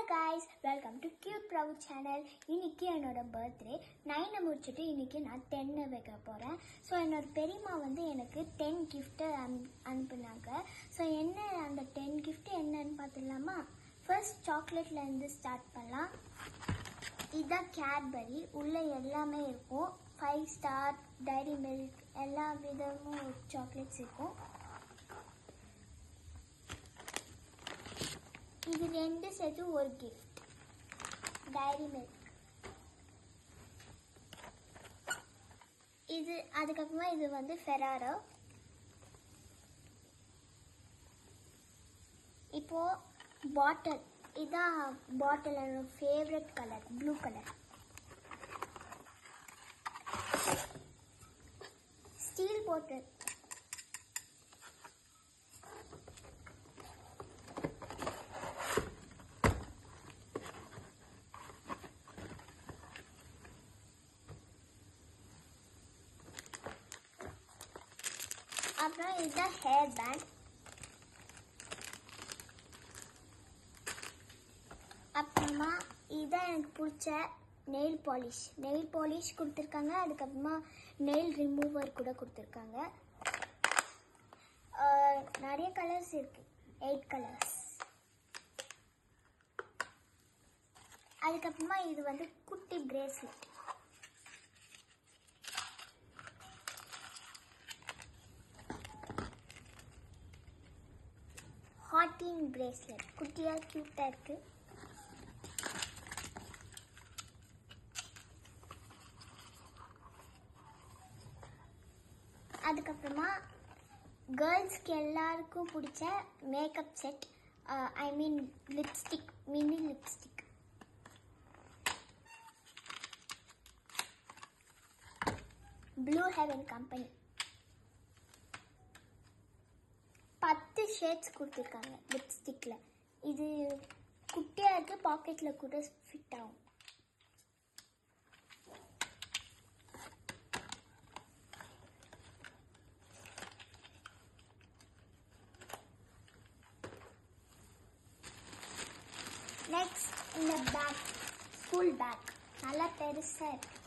guys, welcome to Cute Prabhu channel. இன்னைக்கு என்னோட birthday 9 முடிச்சிட்டு இன்னைக்கு நான் 10 வைக்க போறேன். ஸோ என்னோட பெரியம்மா வந்து எனக்கு 10 gift அனுப்புனாங்க. ஸோ என்ன அந்த 10 gift என்னன்னு பார்த்துடலாமா? ஃபர்ஸ்ட் சாக்லேட்ல இருந்து ஸ்டார்ட் பண்ணலாம். இதுதான் கேட்பரி, உள்ள எல்லாமே இருக்கும். 5 ஸ்டார், டைரி மில்க் எல்லா விதமும் சாக்லேட்ஸ் இருக்கும். இது ரெண்டு சேர்த்து ஒரு கிஃப்ட், டைரி மில்க். இது அதுக்கப்புறமா இது வந்து ஃபெராரோ. இப்போ பாட்டில், இதான் பாட்டில், என்னோட favourite colour blue colour. Steel பாட்டில். அப்புறம் இதுதான் ஹேர் பேண்ட். அப்புறமா இதுதான் எனக்கு பிடிச்ச நெயில் பாலிஷ் கொடுத்துருக்காங்க. அதுக்கப்புறமா நெயில் ரிமூவர் கூட கொடுத்துருக்காங்க. நிறைய கலர்ஸ் இருக்கு, 8 கலர்ஸ். அதுக்கப்புறமா இது வந்து குட்டி பிரேஸ்லெட். ஹார்டின் பிரேஸ்லெட், குட்டியாக க்யூட்டாக இருக்குது. அதுக்கப்புறமா கேர்ள்ஸ்க்கு எல்லாருக்கும் பிடிச்ச makeup set, I mean lipstick, mini lipstick. Blue Heaven company. 10 shades கொடுத்துருக்காங்க லிப்ஸ்டிக்கில். இது குட்டியாக இருக்குது, பாக்கெட்டில் கூட ஃபிட் ஆகும். நெக்ஸ்ட் இந்த பேக், ஸ்கூல் பேக், நல்லா பெருசாக இருக்கு.